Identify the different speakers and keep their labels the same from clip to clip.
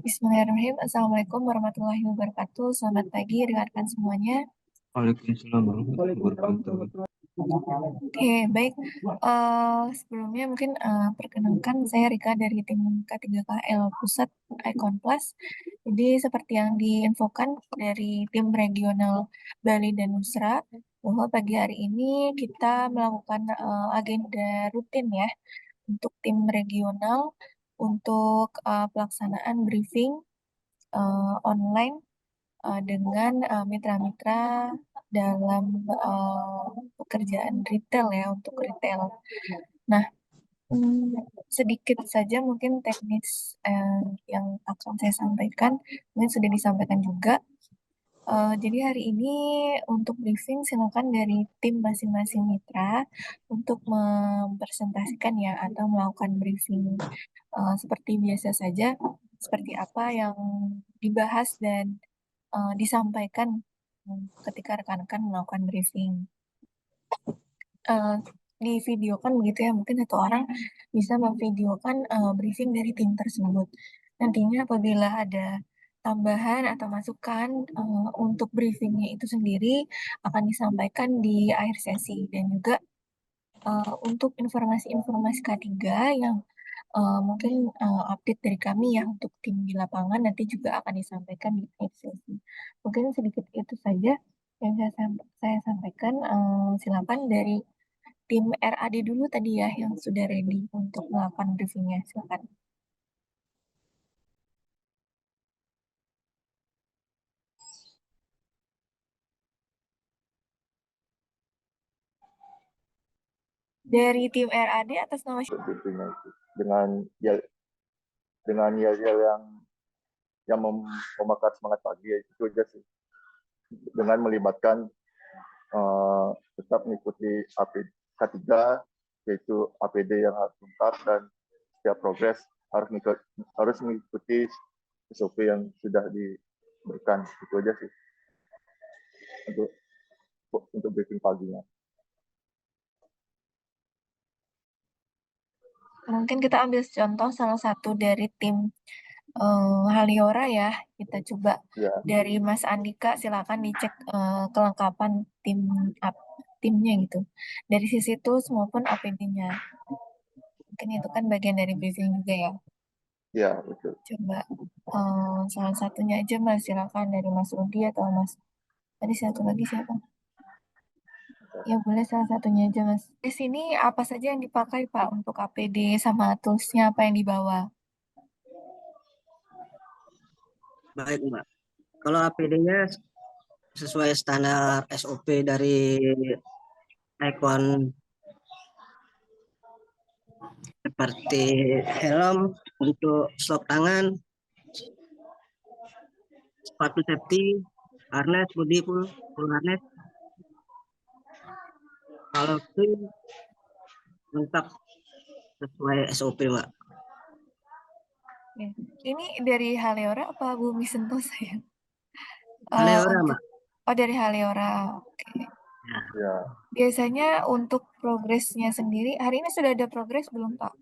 Speaker 1: Bismillahirrahmanirrahim. Assalamualaikum warahmatullahi wabarakatuh. Selamat pagi rekan-rekan semuanya.
Speaker 2: Waalaikumsalam warahmatullahi wabarakatuh.
Speaker 1: Oke, baik. Sebelumnya mungkin perkenalkan saya Rika dari tim K3KL Pusat Icon Plus. Jadi seperti yang diinfokan dari tim regional Bali dan Nusra, bahwa pagi hari ini kita melakukan agenda rutin ya untuk tim regional untuk pelaksanaan briefing online dengan mitra-mitra dalam pekerjaan retail ya untuk retail. Nah, sedikit saja mungkin teknis yang akan saya sampaikan, mungkin sudah disampaikan juga. Jadi hari ini untuk briefing silakan dari tim masing-masing mitra untuk mempresentasikan ya atau melakukan briefing seperti biasa saja, seperti apa yang dibahas dan disampaikan ketika rekan-rekan melakukan briefing. Uh, Divideokan begitu ya, mungkin satu orang bisa memvideokan briefing dari tim tersebut. Nantinya apabila ada tambahan atau masukan untuk briefingnya itu sendiri akan disampaikan di akhir sesi dan juga untuk informasi-informasi K3 yang mungkin update dari kami ya untuk tim di lapangan nanti juga akan disampaikan di akhir sesi. Mungkin sedikit itu saja yang saya sampaikan. Silakan dari tim RAD dulu tadi ya yang sudah ready untuk melakukan briefingnya. Silakan. Dari tim RAD atas nama
Speaker 3: briefingnya itu dengan yel-yel yang membakar semangat pagi itu aja sih, dengan melibatkan tetap mengikuti APD K3, yaitu APD yang harus lengkap dan setiap progres harus mengikuti SOP yang sudah diberikan. Itu aja sih untuk briefing paginya.
Speaker 1: mungkin kita ambil contoh salah satu dari tim Haliora ya. Kita coba
Speaker 3: Ya.
Speaker 1: dari Mas Andika, silakan dicek kelengkapan timnya gitu. Dari sisi tools maupun APD-nya. Mungkin itu kan bagian dari briefing juga ya.
Speaker 3: Ya, betul.
Speaker 1: Coba salah satunya aja Mas, silakan dari Mas Rudi atau Mas. Tadi satu lagi siapa? Ya boleh salah satunya aja Mas. Di sini apa saja yang dipakai Pak untuk APD sama toolsnya apa yang dibawa?
Speaker 4: Baik, Mbak. Kalau APD-nya sesuai standar SOP dari Icon, seperti helm untuk stok tangan, sepatu safety, harness, body full harness. Kalau itu lengkap sesuai SOP, Mbak.
Speaker 1: Ya. Ini dari Haleora apa Bumi Sentosa ya?
Speaker 4: Haleora,
Speaker 1: Untuk
Speaker 4: Mbak.
Speaker 1: Oh dari Haleora. Oke.
Speaker 3: Ya.
Speaker 1: Biasanya untuk progresnya sendiri, hari ini sudah ada progres belum Pak?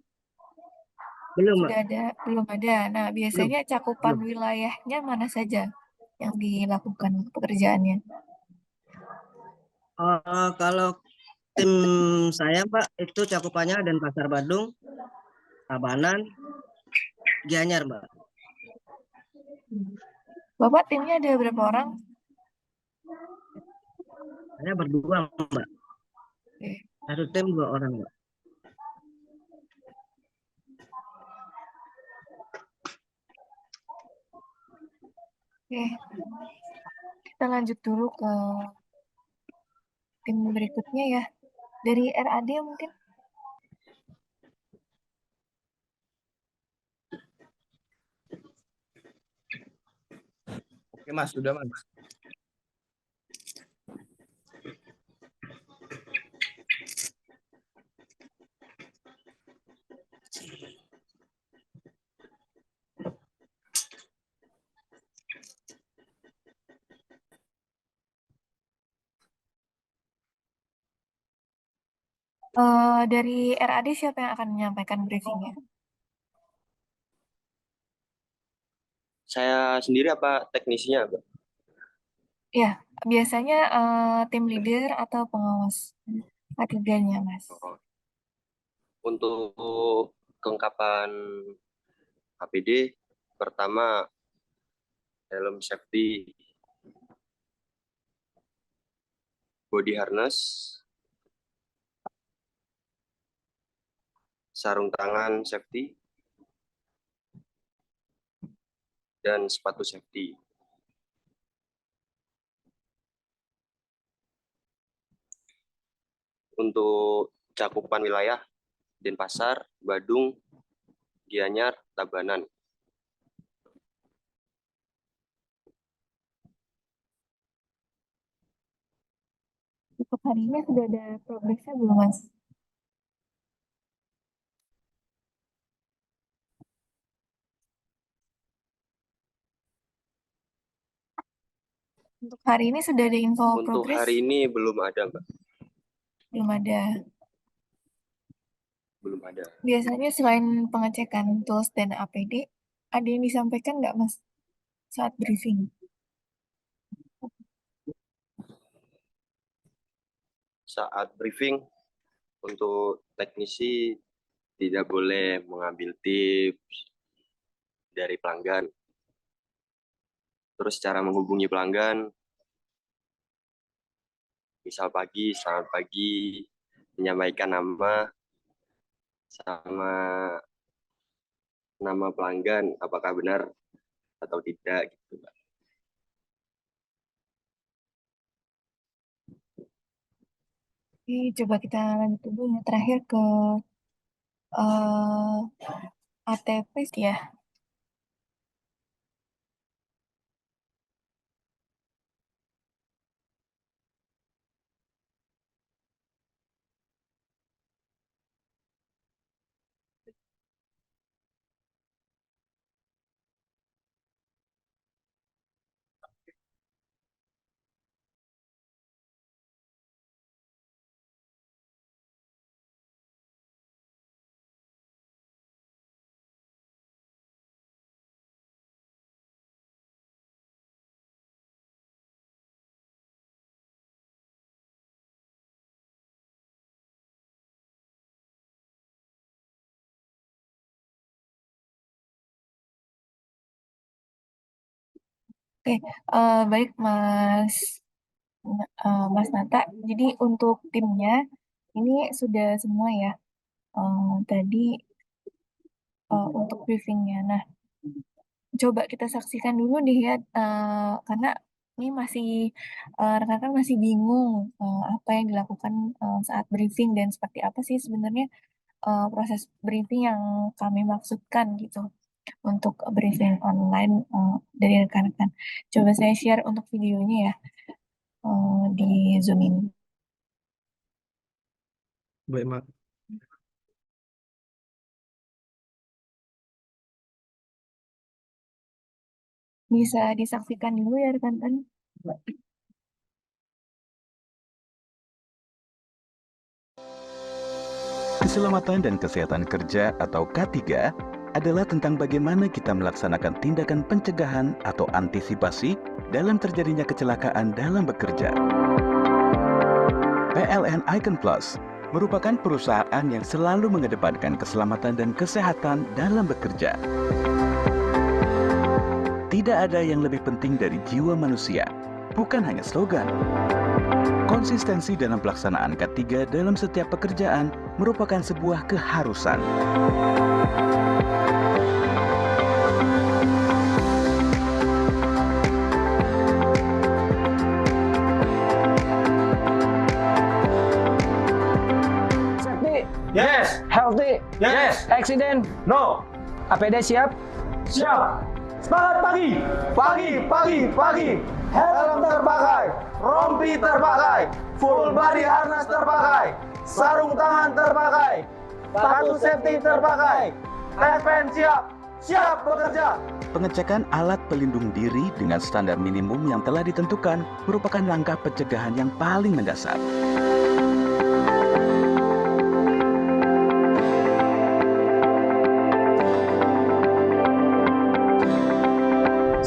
Speaker 4: Belum, Mbak.
Speaker 1: Sudah ada, belum ada. Nah, biasanya cakupan
Speaker 4: Belum.
Speaker 1: wilayahnya mana saja yang dilakukan pekerjaannya?
Speaker 4: Kalau tim saya, Pak, itu cakupannya Denpasar, Badung, Tabanan, Gianyar, Mbak.
Speaker 1: Bapak timnya ada berapa orang?
Speaker 4: Saya berdua, Mbak.
Speaker 1: Oke.
Speaker 4: Satu tim 2 orang, Mbak.
Speaker 1: Oke. Kita lanjut dulu ke tim berikutnya ya. Dari RAD mungkin.
Speaker 2: Oke Mas, sudah Mas.
Speaker 1: Dari RAD siapa yang akan menyampaikan briefingnya?
Speaker 5: Saya sendiri apa teknisinya, Mbak?
Speaker 1: Ya, biasanya tim leader atau pengawas ketiganya, Mas.
Speaker 5: Oh, untuk kelengkapan APD, pertama helm safety, body harness, sarung tangan safety, dan sepatu safety. Untuk cakupan wilayah, Denpasar, Badung, Gianyar, Tabanan.
Speaker 1: Untuk hari ini sudah ada progresnya belum, Mas? Untuk hari ini sudah ada info
Speaker 5: Untuk
Speaker 1: progres?
Speaker 5: hari ini belum ada, Mbak.
Speaker 1: Belum ada.
Speaker 5: Belum ada.
Speaker 1: Biasanya selain pengecekan tools dan APD, ada yang disampaikan nggak, Mas, saat briefing?
Speaker 5: Saat briefing, untuk teknisi tidak boleh mengambil tips dari pelanggan. Terus cara menghubungi pelanggan, misal pagi, selamat pagi, menyampaikan nama sama nama pelanggan, apakah benar atau tidak gitu, Mbak.
Speaker 1: Oke, coba kita lanjut dulu ya. Terakhir ke eh, ATP ya. Oke, baik Mas Nata. Jadi untuk timnya ini sudah semua ya. Tadi untuk briefingnya. Nah, coba kita saksikan dulu deh ya, karena ini masih rekan-rekan masih bingung apa yang dilakukan saat briefing dan seperti apa sih sebenarnya proses briefing yang kami maksudkan gitu untuk briefing online dari rekan-rekan. Coba saya share untuk videonya ya di Zoom ini.
Speaker 2: Baik, Mak.
Speaker 1: Bisa disaksikan dulu ya rekan-rekan.
Speaker 6: Keselamatan dan kesehatan kerja atau K3 adalah tentang bagaimana kita melaksanakan tindakan pencegahan atau antisipasi dalam terjadinya kecelakaan dalam bekerja. PLN Icon Plus merupakan perusahaan yang selalu mengedepankan keselamatan dan kesehatan dalam bekerja. Tidak ada yang lebih penting dari jiwa manusia, bukan hanya slogan. Konsistensi dalam pelaksanaan K3 dalam setiap pekerjaan merupakan sebuah keharusan.
Speaker 7: Safety,
Speaker 8: Yes.
Speaker 7: healthy,
Speaker 8: Yes.
Speaker 7: accident,
Speaker 8: No.
Speaker 7: APD siap,
Speaker 8: Siap. Semangat pagi. Pagi. Helm terpakai. Rompi terpakai. Full body harness terpakai. Sarung tangan terpakai. Sepatu safety terpakai. TPN siap. Siap bekerja.
Speaker 6: Pengecekan alat pelindung diri dengan standar minimum yang telah ditentukan merupakan langkah pencegahan yang paling mendasar.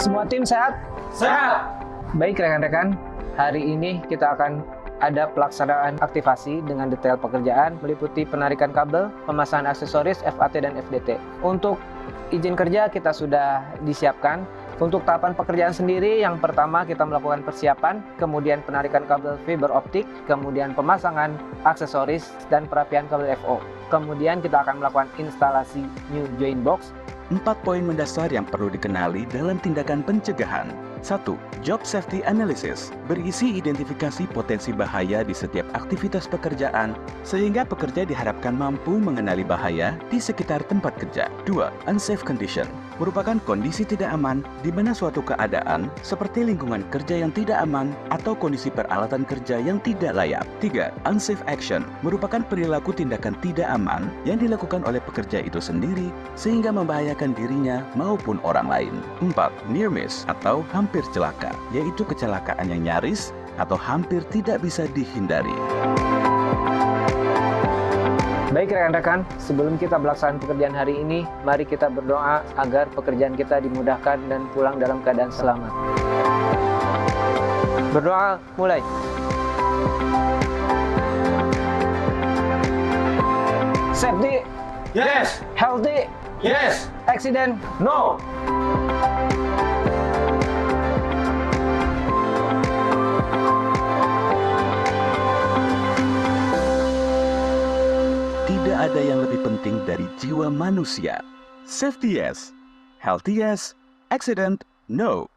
Speaker 7: Semua tim sehat?
Speaker 8: Sehat.
Speaker 7: Baik rekan-rekan, hari ini kita akan ada pelaksanaan aktivasi dengan detail pekerjaan meliputi penarikan kabel, pemasangan aksesoris FAT dan FDT. Untuk izin kerja kita sudah disiapkan. Untuk tahapan pekerjaan sendiri, yang pertama kita melakukan persiapan, kemudian penarikan kabel fiber optik, kemudian pemasangan aksesoris dan perapian kabel FO. Kemudian kita akan melakukan instalasi new join box.
Speaker 6: 4 poin mendasar yang perlu dikenali dalam tindakan pencegahan. 1. Job Safety Analysis berisi identifikasi potensi bahaya di setiap aktivitas pekerjaan sehingga pekerja diharapkan mampu mengenali bahaya di sekitar tempat kerja. 2. Unsafe Condition merupakan kondisi tidak aman di mana suatu keadaan seperti lingkungan kerja yang tidak aman atau kondisi peralatan kerja yang tidak layak. 3. Unsafe Action merupakan perilaku tindakan tidak aman yang dilakukan oleh pekerja itu sendiri sehingga membahayakan dirinya maupun orang lain. 4. Near miss atau hampir celaka, yaitu kecelakaan yang nyaris atau hampir tidak bisa dihindari.
Speaker 7: Baik rekan-rekan, sebelum kita melaksanakan pekerjaan hari ini, mari kita berdoa agar pekerjaan kita dimudahkan dan pulang dalam keadaan selamat. Berdoa mulai. Safety,
Speaker 8: Yes.
Speaker 7: healthy,
Speaker 8: Yes.
Speaker 7: accident.
Speaker 8: No.
Speaker 6: Tidak ada yang lebih penting dari jiwa manusia. Safety yes, healthy yes, accident no.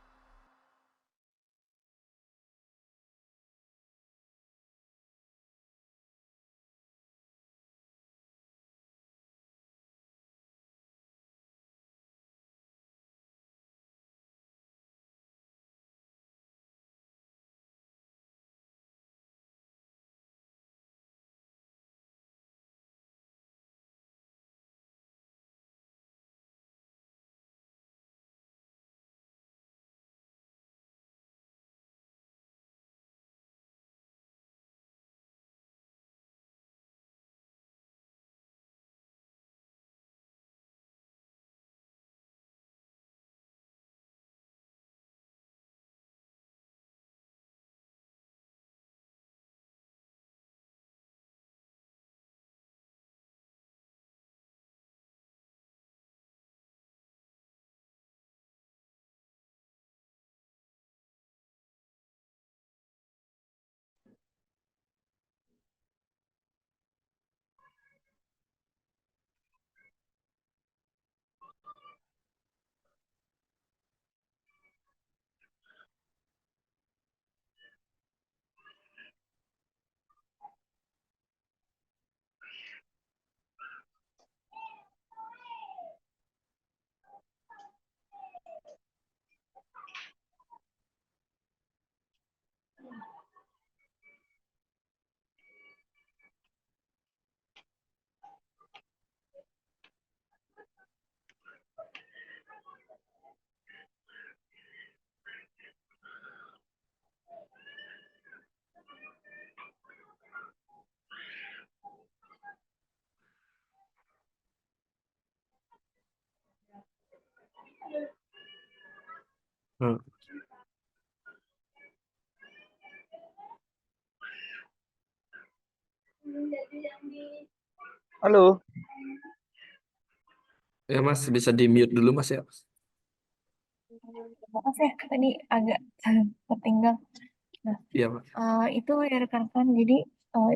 Speaker 2: Halo. Ya Mas, bisa di mute dulu Mas ya.
Speaker 1: Maaf ya, tadi agak tertinggal. Nah,
Speaker 2: Iya Mas.
Speaker 1: itu ya rekan-rekan, jadi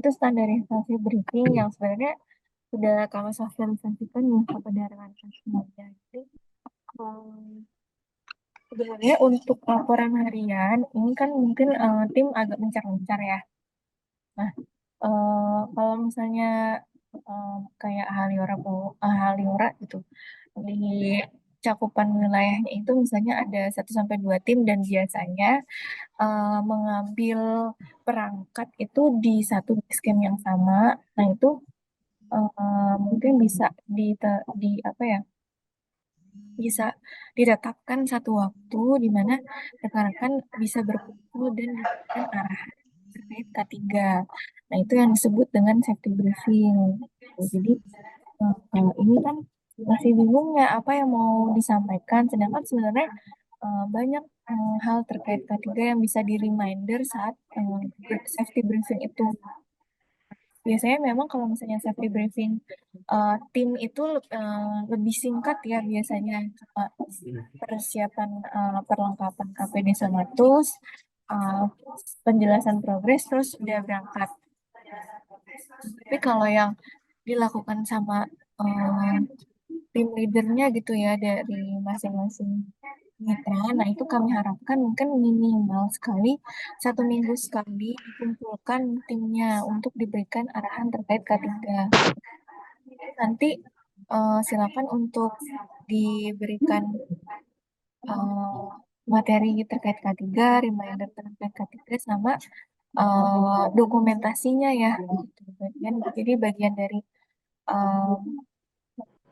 Speaker 1: itu standarisasi briefing yang sebenarnya sudah kami sosialisasikan ya kepada rekan-rekan semuanya. Jadi sebenarnya untuk laporan harian ini kan mungkin tim agak mencar-mencar ya. Nah, kalau misalnya kayak Haliora gitu di cakupan wilayahnya itu misalnya ada 1 sampai 2 tim dan biasanya mengambil perangkat itu di satu basecamp yang sama. Nah, itu mungkin bisa di apa ya? Bisa ditetapkan satu waktu di mana rekan-rekan bisa berkumpul dan diberikan arahan terkait K3. Nah, itu yang disebut dengan safety briefing. Jadi, kalau ini kan masih bingung ya apa yang mau disampaikan, sedangkan sebenarnya banyak hal terkait K3 yang bisa di-reminder saat safety briefing itu. Biasanya memang kalau misalnya safety briefing tim itu lebih singkat ya biasanya. Cuma persiapan perlengkapan KPD sama tools, uh, penjelasan progres, terus udah berangkat. Tapi kalau yang dilakukan sama tim leadernya gitu ya dari masing-masing mitra, nah itu kami harapkan mungkin minimal sekali 1 minggu sekali dikumpulkan timnya untuk diberikan arahan terkait K3. Nanti silakan untuk diberikan uh, materi terkait K3, reminder terkait K3 sama dokumentasinya ya. Jadi bagian dari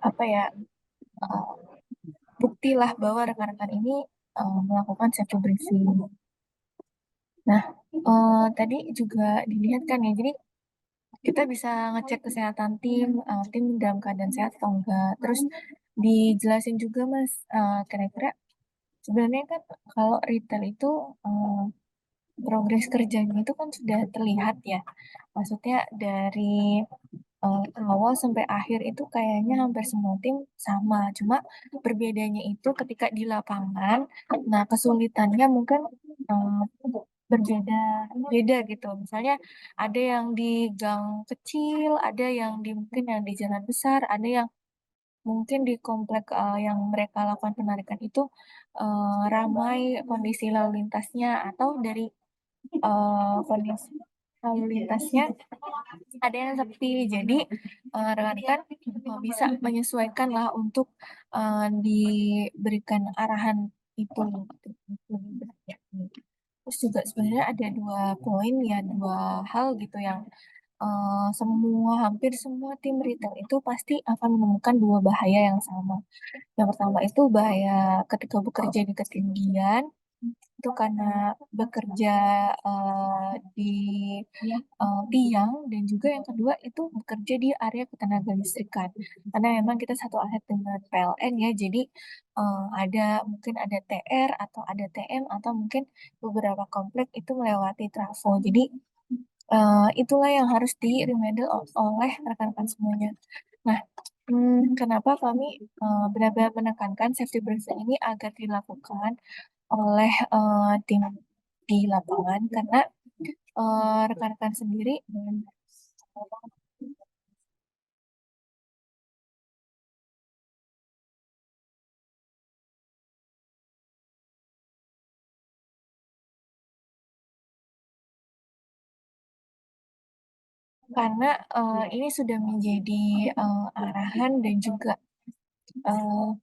Speaker 1: apa ya bukti lah bahwa rekan-rekan ini melakukan safety briefing. Nah, tadi juga dilihat kan ya, jadi kita bisa ngecek kesehatan tim dalam keadaan sehat atau enggak. Terus dijelasin juga Mas, kira-kira sebenarnya kan kalau retail itu progres kerjanya itu kan sudah terlihat ya. Maksudnya dari awal sampai akhir itu kayaknya hampir semua tim sama. Cuma berbedanya itu ketika di lapangan, nah kesulitannya mungkin eh, berbeda beda gitu. Misalnya ada yang di gang kecil, ada yang di mungkin yang di jalan besar, ada yang mungkin di komplek yang mereka lakukan penarikan itu ramai kondisi lalu lintasnya atau dari kondisi lalu lintasnya ada yang sepi. Jadi rekan-rekan bisa menyesuaikan lah untuk diberikan arahan itu. Terus juga sebenarnya ada 2 poin ya, 2 hal gitu yang hampir semua tim retail itu pasti akan menemukan 2 bahaya yang sama. Yang pertama itu bahaya ketika bekerja di ketinggian, itu karena bekerja di tiang, dan juga yang kedua itu bekerja di area ketenaga listrikan. Karena memang kita satu aset dengan PLN ya, jadi mungkin ada TR atau ada TM atau mungkin beberapa komplek itu melewati trafo. Jadi itulah yang harus di-reminder oleh rekan-rekan semuanya. Nah, kenapa kami benar-benar menekankan safety briefing ini agar dilakukan oleh tim di lapangan, karena rekan-rekan sendiri karena ini sudah menjadi arahan dan juga eh,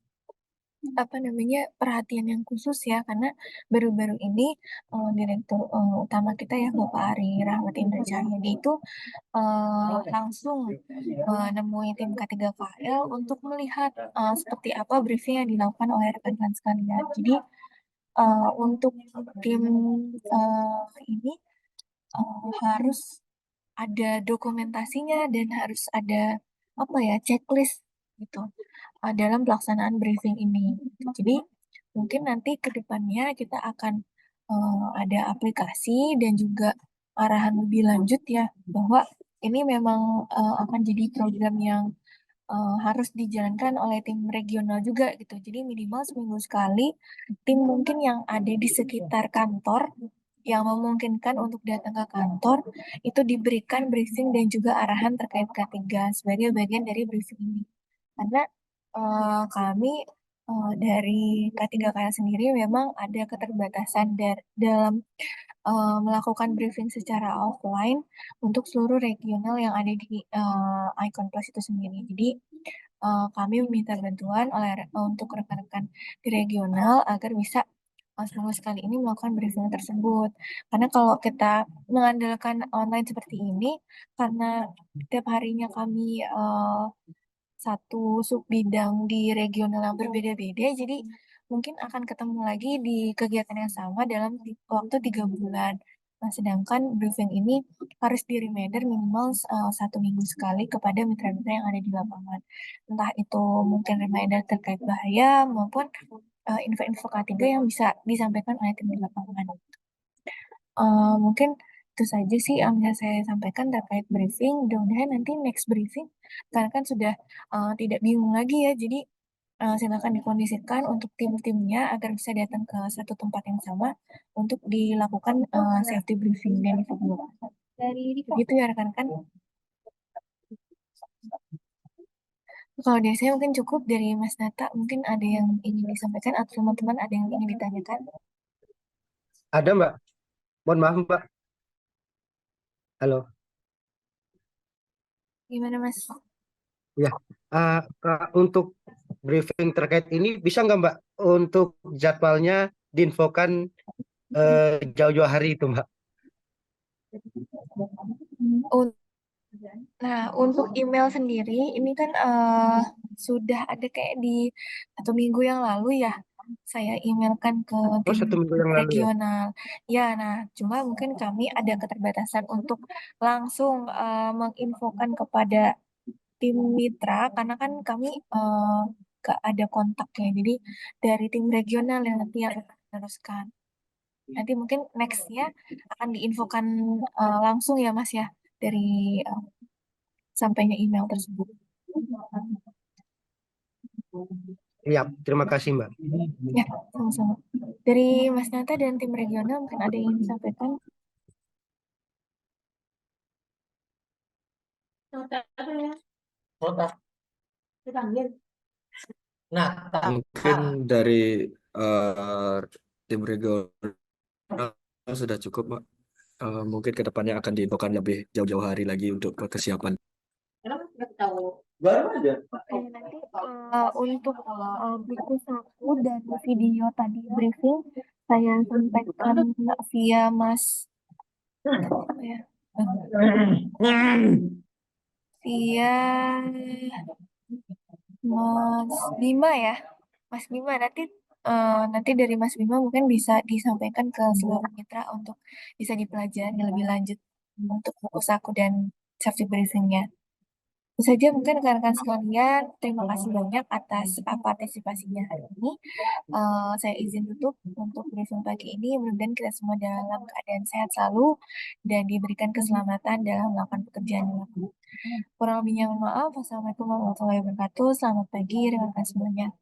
Speaker 1: perhatian yang khusus ya, karena baru-baru ini Direktur Utama kita ya Bapak Ari Rahmat Indra Cahyadi itu langsung menemui tim K3KL untuk melihat seperti apa briefing yang dilakukan oleh rekan-rekan sekalian. Jadi untuk tim ini harus ada dokumentasinya dan harus ada checklist gitu dalam pelaksanaan briefing ini. Jadi mungkin nanti ke depannya kita akan ada aplikasi dan juga arahan lebih lanjut ya, bahwa ini memang akan jadi program yang harus dijalankan oleh tim regional juga gitu. Jadi minimal seminggu sekali tim mungkin yang ada di sekitar kantor yang memungkinkan untuk datang ke kantor itu diberikan briefing dan juga arahan terkait K3 sebagai bagian dari briefing ini. Karena kami dari K3KL sendiri memang ada keterbatasan dalam melakukan briefing secara offline untuk seluruh regional yang ada di Icon Plus itu sendiri. Jadi kami meminta bantuan untuk rekan-rekan di regional agar bisa seminggu sekali ini melakukan briefing tersebut. Karena kalau kita mengandalkan online seperti ini, karena tiap harinya kami satu sub bidang di regional yang berbeda-beda, jadi mungkin akan ketemu lagi di kegiatan yang sama dalam waktu 3 bulan. Nah, sedangkan briefing ini harus di-reminder minimal 1 minggu sekali kepada mitra-mitra yang ada di lapangan. Entah itu mungkin reminder terkait bahaya maupun info-info K3 yang bisa disampaikan oleh tim di lapangan. Mungkin itu saja sih yang bisa saya sampaikan terkait briefing. Mudah-mudahan nanti next briefing, karena kan sudah tidak bingung lagi ya. Jadi silakan dikondisikan untuk tim-timnya agar bisa datang ke satu tempat yang sama untuk dilakukan safety briefing dan evaluasi. Begitu ya rekan-rekan. Kalau dari saya mungkin cukup. Dari Mas Nata, mungkin ada yang ingin disampaikan atau teman-teman ada yang ingin ditanyakan?
Speaker 4: Ada Mbak. Mohon maaf Mbak. Halo.
Speaker 1: Gimana Mas?
Speaker 4: Ya. Untuk briefing terkait ini bisa nggak Mbak untuk jadwalnya diinfokan jauh-jauh hari itu Mbak?
Speaker 1: Nah, untuk email sendiri, ini kan sudah ada kayak di 1 minggu yang lalu ya, saya emailkan ke
Speaker 4: Oh,
Speaker 1: tim
Speaker 4: 1 minggu yang lalu ya.
Speaker 1: regional. Ya, nah, cuma mungkin kami ada keterbatasan untuk langsung menginfokan kepada tim mitra, karena kan kami gak ada kontaknya. Jadi dari tim regional yang nanti yang akan meneruskan. Nanti mungkin next-nya akan diinfokan langsung ya Mas ya, dari sampainya email tersebut.
Speaker 4: Iya, terima kasih Mbak.
Speaker 1: Ya, sama-sama. Dari Mas Nata dan tim regional mungkin ada yang ingin disampaikan?
Speaker 2: Mungkin dari eh, tim regional sudah cukup, Pak. Mungkin kedepannya akan diinfokan lebih jauh-jauh hari lagi untuk kesiapan.
Speaker 1: Oke, nanti untuk buku saku dan video tadi briefing saya sampaikan via Mas apa ya? Via Mas Bima ya. Mas Bima nanti dari Mas Bima mungkin bisa disampaikan ke seluruh mitra untuk bisa dipelajari lebih lanjut untuk buku saku dan safety briefingnya. Itu saja mungkin rekan-rekan sekalian. Terima kasih banyak atas partisipasinya hari ini. Saya izin tutup untuk briefing pagi ini. Mudah-mudahan kita semua dalam keadaan sehat selalu dan diberikan keselamatan dalam melakukan pekerjaan yang lakukan. Kurang lebihnya mohon maaf. Wassalamualaikum warahmatullahi wabarakatuh. Selamat pagi rekan-rekan semuanya.